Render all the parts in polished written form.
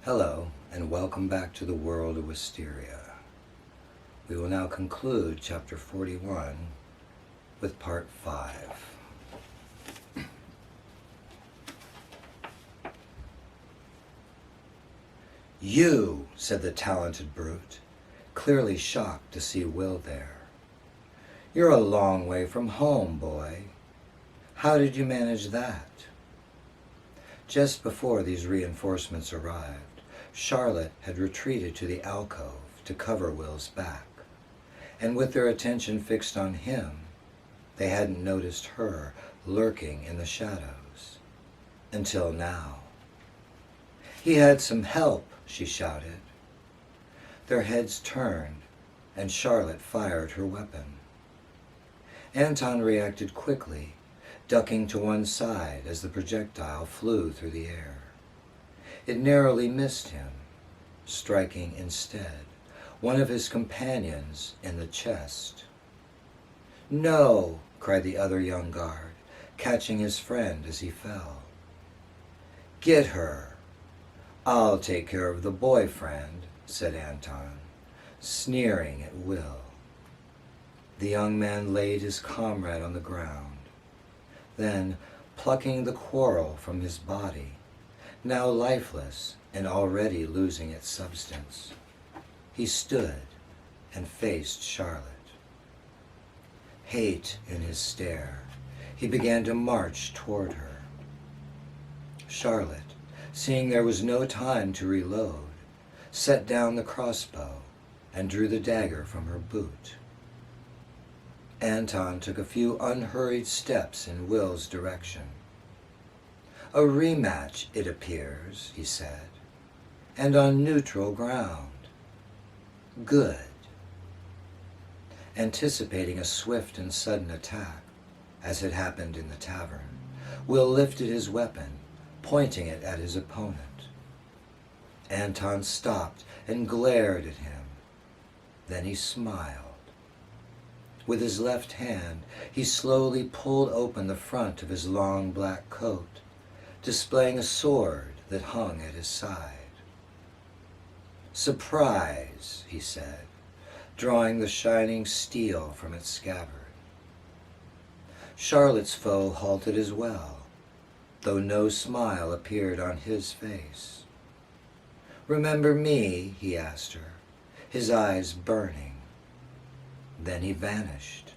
Hello, and welcome back to the world of Wysteria. We will now conclude Chapter 41 with Part 5. "You," said the talented brute, clearly shocked to see Will there. "You're a long way from home, boy. How did you manage that?" Just before these reinforcements arrived, Charlotte had retreated to the alcove to cover Will's back, and with their attention fixed on him, they hadn't noticed her lurking in the shadows. Until now. "He had some help," she shouted. Their heads turned, and Charlotte fired her weapon. Anton reacted quickly, ducking to one side as the projectile flew through the air. It narrowly missed him, striking instead one of his companions in the chest. "No!" cried the other young guard, catching his friend as he fell. "Get her! I'll take care of the boyfriend," said Anton, sneering at Will. The young man laid his comrade on the ground. Then, plucking the quarrel from his body, now lifeless and already losing its substance, he stood and faced Charlotte. Hate in his stare, he began to march toward her. Charlotte, seeing there was no time to reload, set down the crossbow and drew the dagger from her boot. Anton took a few unhurried steps in Will's direction. "A rematch, it appears," he said, "and on neutral ground. Good." Anticipating a swift and sudden attack, as had happened in the tavern, Will lifted his weapon, pointing it at his opponent. Anton stopped and glared at him. Then he smiled. With his left hand, he slowly pulled open the front of his long black coat, displaying a sword that hung at his side. "Surprise," he said, drawing the shining steel from its scabbard. Charlotte's foe halted as well, though no smile appeared on his face. "Remember me?" he asked her, his eyes burning. Then he vanished.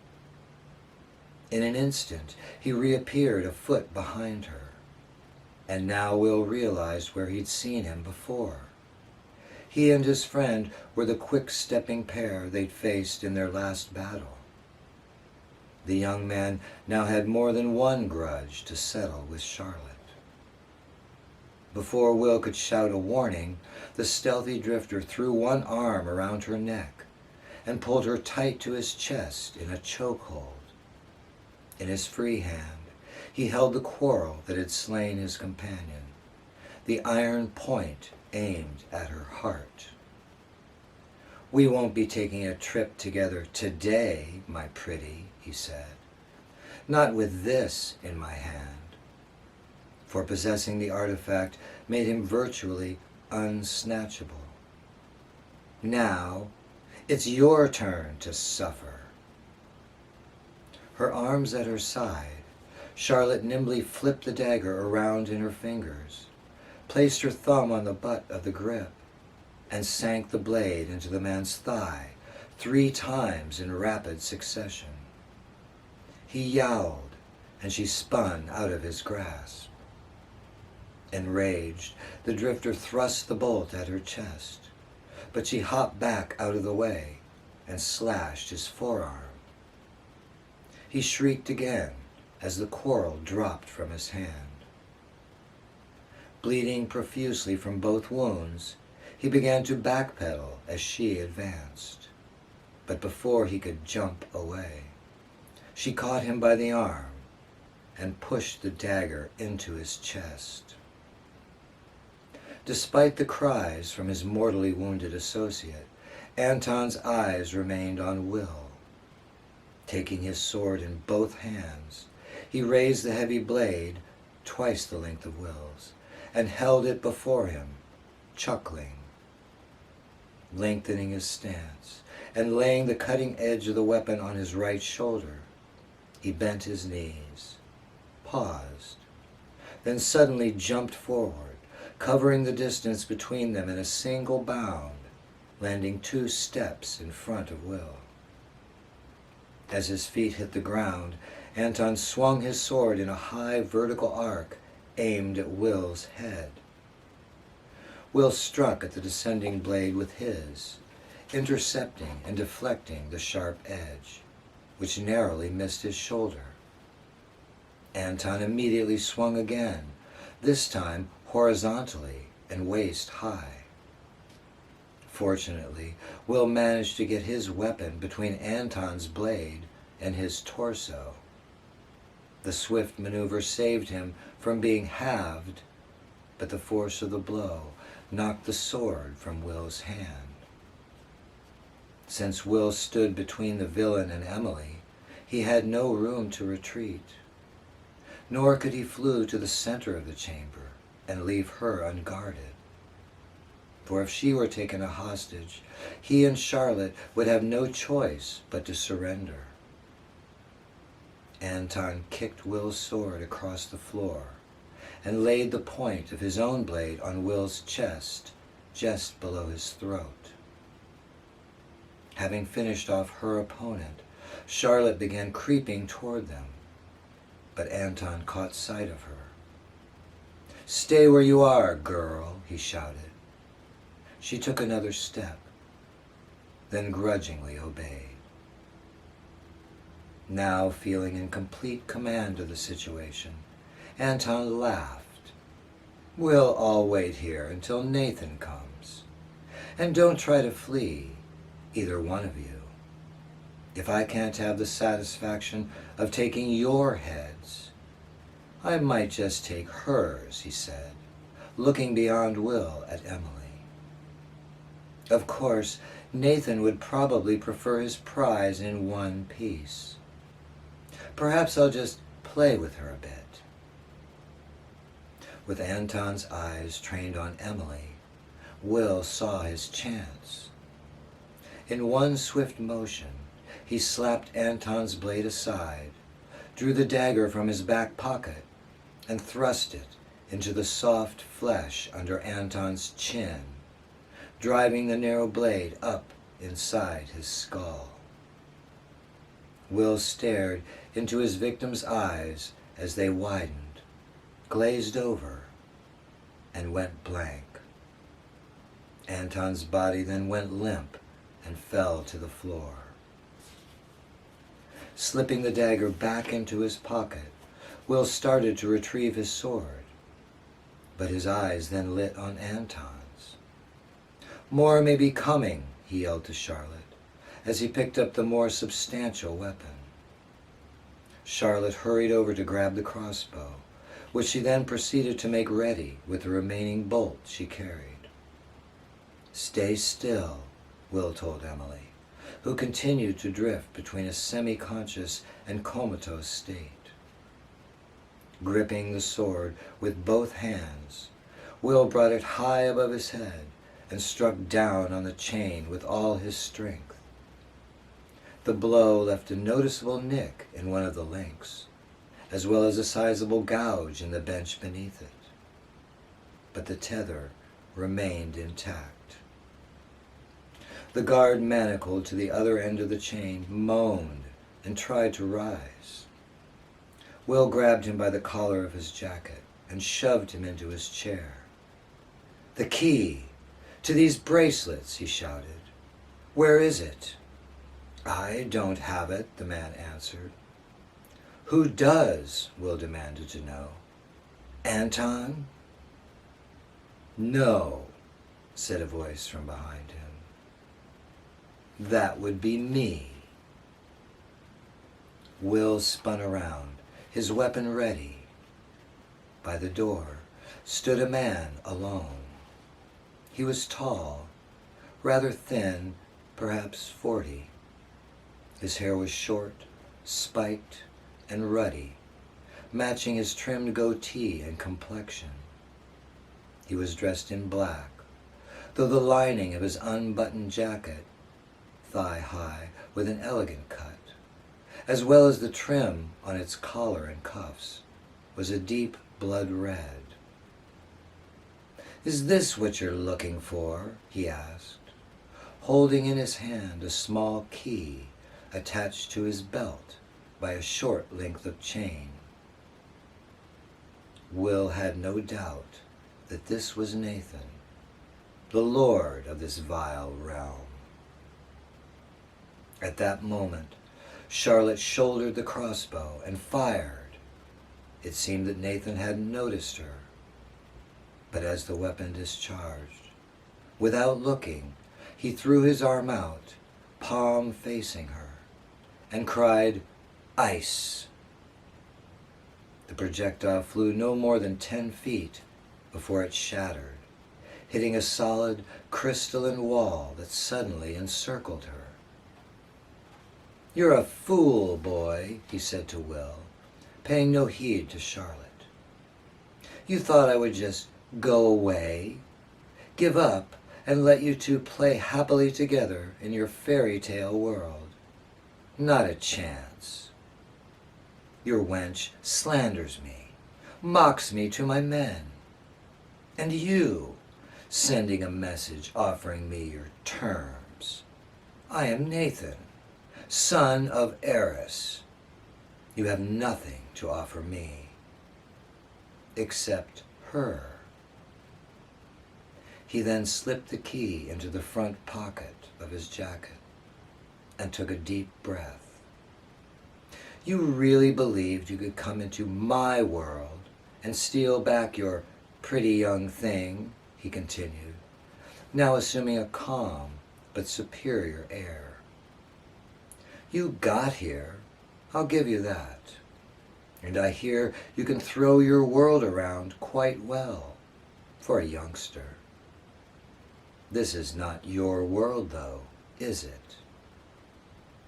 In an instant, he reappeared a foot behind her. And now Will realized where he'd seen him before. He and his friend were the quick-stepping pair they'd faced in their last battle. The young man now had more than one grudge to settle with Charlotte. Before Will could shout a warning, the stealthy drifter threw one arm around her neck and pulled her tight to his chest in a chokehold. In his free hand, he held the quarrel that had slain his companion, the iron point aimed at her heart. "We won't be taking a trip together today, my pretty," he said. "Not with this in my hand." For possessing the artifact made him virtually unsnatchable. "Now, it's your turn to suffer." Her arms at her side, Charlotte nimbly flipped the dagger around in her fingers, placed her thumb on the butt of the grip, and sank the blade into the man's thigh 3 times in rapid succession. He yowled, and she spun out of his grasp. Enraged, the drifter thrust the bolt at her chest, but she hopped back out of the way and slashed his forearm. He shrieked again as the quarrel dropped from his hand. Bleeding profusely from both wounds, he began to backpedal as she advanced. But before he could jump away, she caught him by the arm and pushed the dagger into his chest. Despite the cries from his mortally wounded associate, Anton's eyes remained on Will. Taking his sword in both hands, he raised the heavy blade, twice the length of Will's, and held it before him, chuckling, lengthening his stance, and laying the cutting edge of the weapon on his right shoulder. He bent his knees, paused, then suddenly jumped forward, covering the distance between them in a single bound, landing 2 steps in front of Will. As his feet hit the ground, Anton swung his sword in a high vertical arc aimed at Will's head. Will struck at the descending blade with his, intercepting and deflecting the sharp edge, which narrowly missed his shoulder. Anton immediately swung again, this time horizontally and waist high. Fortunately, Will managed to get his weapon between Anton's blade and his torso. The swift maneuver saved him from being halved, but the force of the blow knocked the sword from Will's hand. Since Will stood between the villain and Emily, he had no room to retreat, nor could he flee to the center of the chamber and leave her unguarded. For if she were taken a hostage, he and Charlotte would have no choice but to surrender. Anton kicked Will's sword across the floor and laid the point of his own blade on Will's chest, just below his throat. Having finished off her opponent, Charlotte began creeping toward them, but Anton caught sight of her. "Stay where you are, girl," he shouted. She took another step, then grudgingly obeyed. Now feeling in complete command of the situation, Anton laughed. "We'll all wait here until Nathan comes. And don't try to flee, either one of you. If I can't have the satisfaction of taking your heads, I might just take hers," he said, looking beyond Will at Emily. Of course, Nathan would probably prefer his prize in one piece. Perhaps I'll just play with her a bit. With Anton's eyes trained on Emily, Will saw his chance. In one swift motion, he slapped Anton's blade aside, drew the dagger from his back pocket, and thrust it into the soft flesh under Anton's chin, driving the narrow blade up inside his skull. Will stared into his victim's eyes as they widened, glazed over, and went blank. Anton's body then went limp and fell to the floor. Slipping the dagger back into his pocket, Will started to retrieve his sword, but his eyes then lit on Anton's. "More may be coming," he yelled to Charlotte, as he picked up the more substantial weapon. Charlotte hurried over to grab the crossbow, which she then proceeded to make ready with the remaining bolt she carried. "Stay still," Will told Emily, who continued to drift between a semi-conscious and comatose state. Gripping the sword with both hands, Will brought it high above his head and struck down on the chain with all his strength. The blow left a noticeable nick in one of the links, as well as a sizable gouge in the bench beneath it. But the tether remained intact. The guard manacled to the other end of the chain moaned and tried to rise. Will grabbed him by the collar of his jacket and shoved him into his chair. "The key to these bracelets," he shouted. "Where is it?" "I don't have it," the man answered. "Who does?" Will demanded to know. "Anton?" "No," said a voice from behind him. "That would be me." Will spun around, his weapon ready. By the door stood a man alone. He was tall, rather thin, perhaps 40. His hair was short, spiked, and ruddy, matching his trimmed goatee and complexion. He was dressed in black, though the lining of his unbuttoned jacket, thigh-high with an elegant cut, as well as the trim on its collar and cuffs, was a deep blood red. "Is this what you're looking for?" he asked, holding in his hand a small key attached to his belt by a short length of chain. Will had no doubt that this was Nathan, the lord of this vile realm. At that moment, Charlotte shouldered the crossbow and fired. It seemed that Nathan hadn't noticed her, but as the weapon discharged, without looking, he threw his arm out, palm facing her, and cried, "Ice!" The projectile flew no more than 10 feet before it shattered, hitting a solid crystalline wall that suddenly encircled her. "You're a fool, boy," he said to Will, paying no heed to Charlotte. "You thought I would just go away, give up, and let you two play happily together in your fairy tale world. Not a chance. Your wench slanders me, mocks me to my men. And you, sending a message offering me your terms. I am Nathan, son of Eris. You have nothing to offer me, except her." He then slipped the key into the front pocket of his jacket and took a deep breath. "You really believed you could come into my world and steal back your pretty young thing," he continued, now assuming a calm but superior air. "You got here, I'll give you that. And I hear you can throw your world around quite well for a youngster. This is not your world, though, is it?"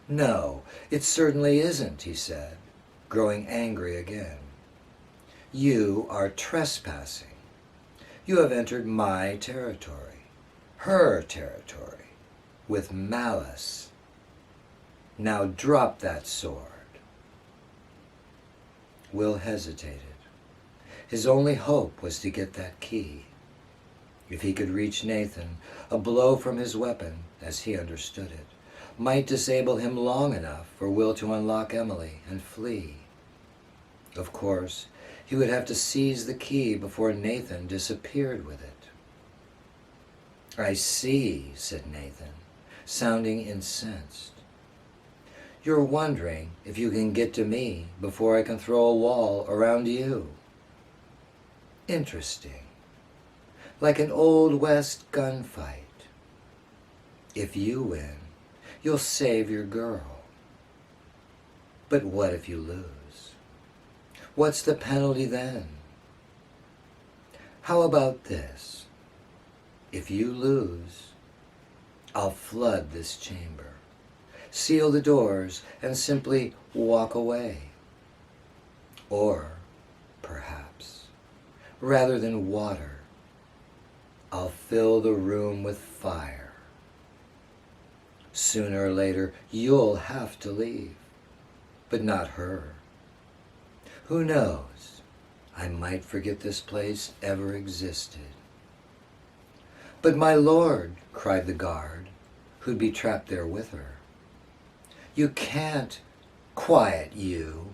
"No, it certainly isn't," he said, growing angry again. "You are trespassing. You have entered my territory, her territory, with malice. Now drop that sword." Will hesitated. His only hope was to get that key. If he could reach Nathan, a blow from his weapon, as he understood it, might disable him long enough for Will to unlock Emily and flee. Of course, he would have to seize the key before Nathan disappeared with it. "I see," said Nathan, sounding incensed. "You're wondering if you can get to me before I can throw a wall around you. Interesting. Like an Old West gunfight. If you win, you'll save your girl. But what if you lose? What's the penalty then? How about this? If you lose, I'll flood this chamber, seal the doors, and simply walk away. Or, perhaps, rather than water, I'll fill the room with fire. Sooner or later, you'll have to leave, but not her. Who knows? I might forget this place ever existed." "But my lord," cried the guard, who'd be trapped there with her. "You can't." "Quiet, you."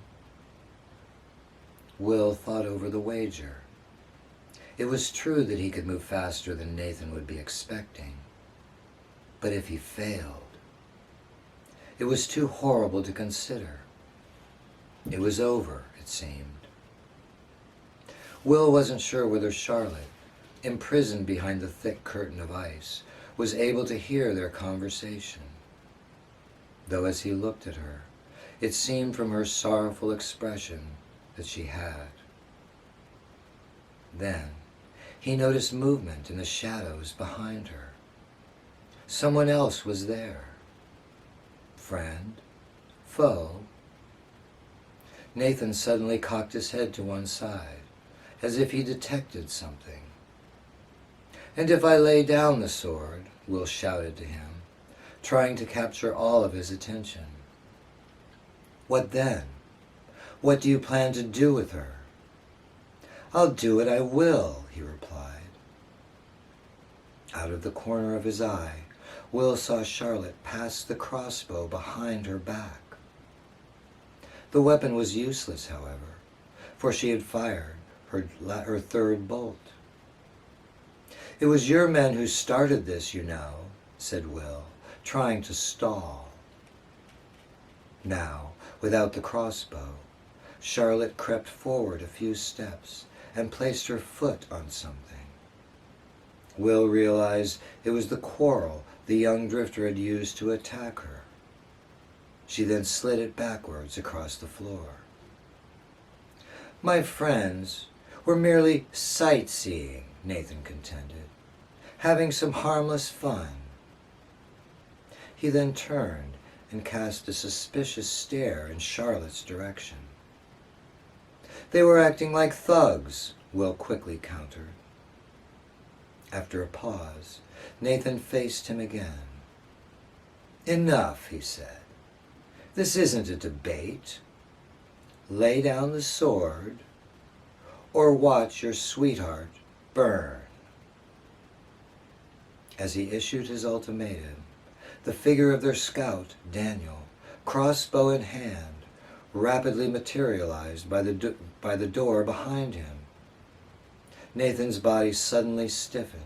Will thought over the wager. It was true that he could move faster than Nathan would be expecting. But if he failed, it was too horrible to consider. It was over, it seemed. Will wasn't sure whether Charlotte, imprisoned behind the thick curtain of ice, was able to hear their conversation. Though as he looked at her, it seemed from her sorrowful expression that she had. Then he noticed movement in the shadows behind her. Someone else was there. Friend? Foe? Nathan suddenly cocked his head to one side, as if he detected something. And if I lay down the sword, Will shouted to him, trying to capture all of his attention. What then? What do you plan to do with her? I'll do it, I will, he replied. Out of the corner of his eye, Will saw Charlotte pass the crossbow behind her back. The weapon was useless, however, for she had fired her third bolt. It was your men who started this, you know, said Will, trying to stall. Now, without the crossbow, Charlotte crept forward a few steps and placed her foot on something. Will realized it was the quarrel the young drifter had used to attack her. She then slid it backwards across the floor. My friends were merely sightseeing, Nathan contended, having some harmless fun. He then turned and cast a suspicious stare in Charlotte's direction. They were acting like thugs, Will quickly countered. After a pause, Nathan faced him again. Enough, he said. This isn't a debate. Lay down the sword or watch your sweetheart burn. As he issued his ultimatum, the figure of their scout, Daniel, crossbow in hand, rapidly materialized by the door behind him. Nathan's body suddenly stiffened,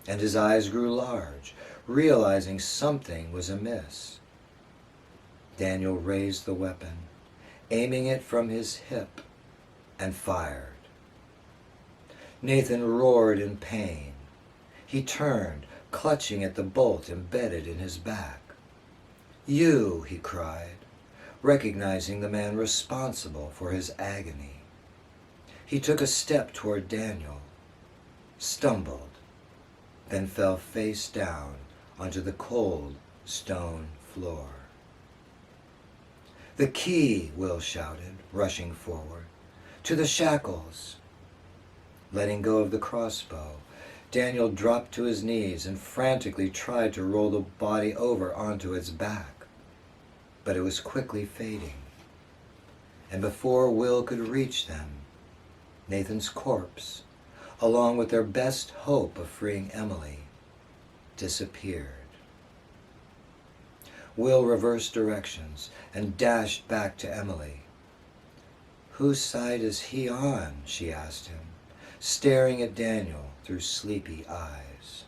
and his eyes grew large, realizing something was amiss. Daniel raised the weapon, aiming it from his hip, and fired. Nathan roared in pain. He turned, clutching at the bolt embedded in his back. You, he cried, recognizing the man responsible for his agony. He took a step toward Daniel, stumbled, then fell face down onto the cold stone floor. The key, Will shouted, rushing forward. To the shackles. Letting go of the crossbow, Daniel dropped to his knees and frantically tried to roll the body over onto its back. But it was quickly fading. And before Will could reach them, Nathan's corpse, along with their best hope of freeing Emily, disappeared. Will reversed directions and dashed back to Emily. Whose side is he on? She asked him, staring at Daniel through sleepy eyes.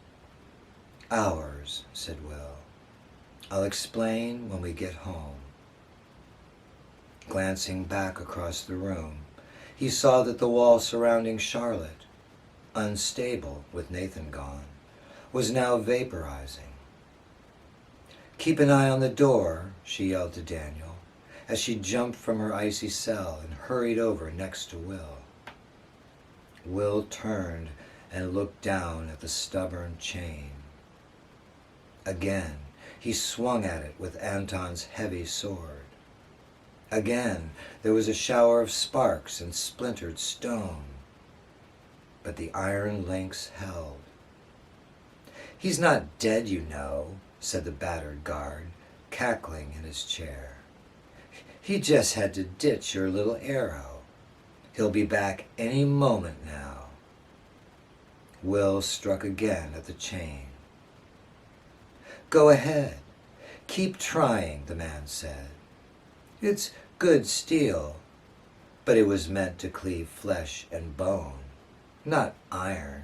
Ours, said Will. I'll explain when we get home. Glancing back across the room, he saw that the wall surrounding Charlotte, unstable with Nathan gone, was now vaporizing. Keep an eye on the door, she yelled to Daniel, as she jumped from her icy cell and hurried over next to Will. Will turned and looked down at the stubborn chain. Again, he swung at it with Anton's heavy sword. Again, there was a shower of sparks and splintered stone. But the iron links held. He's not dead, you know, said the battered guard, cackling in his chair. He just had to ditch your little arrow. He'll be back any moment now. Will struck again at the chain. Go ahead. Keep trying, the man said. It's good steel, but it was meant to cleave flesh and bone, not iron.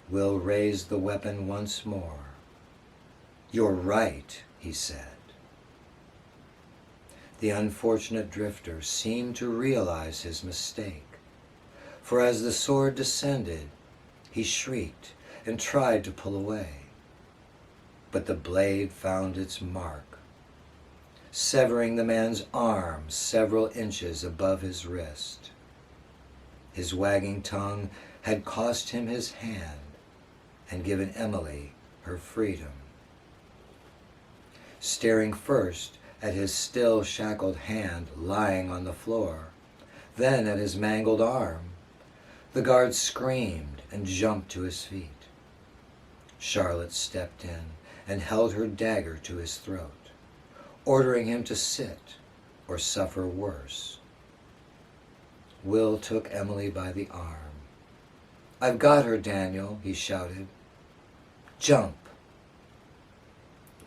Will raised the weapon once more. You're right, he said. The unfortunate drifter seemed to realize his mistake, for as the sword descended, he shrieked and tried to pull away. But the blade found its mark, severing the man's arm several inches above his wrist. His wagging tongue had cost him his hand and given Emily her freedom. Staring first at his still shackled hand lying on the floor, then at his mangled arm, the guard screamed and jumped to his feet. Charlotte stepped in and held her dagger to his throat, ordering him to sit or suffer worse. Will took Emily by the arm. "I've got her, Daniel," he shouted. "Jump!"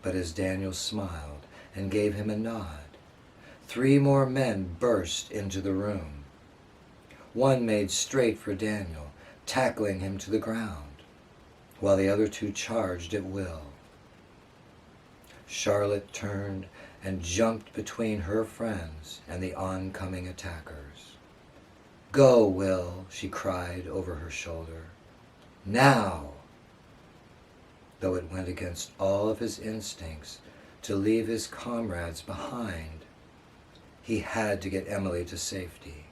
But as Daniel smiled and gave him a nod, 3 more men burst into the room. One made straight for Daniel, tackling him to the ground, while the other 2 charged at Will. Charlotte turned and jumped between her friends and the oncoming attackers. "Go, Will," she cried over her shoulder. "Now!" Though it went against all of his instincts to leave his comrades behind, he had to get Emily to safety.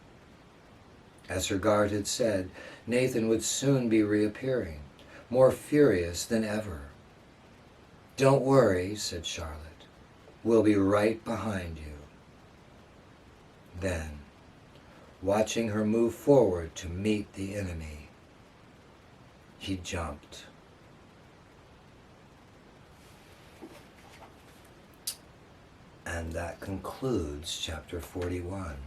As her guard had said, Nathan would soon be reappearing, more furious than ever. "Don't worry," said Charlotte. "We'll be right behind you." Then, watching her move forward to meet the enemy, he jumped. And that concludes chapter 41.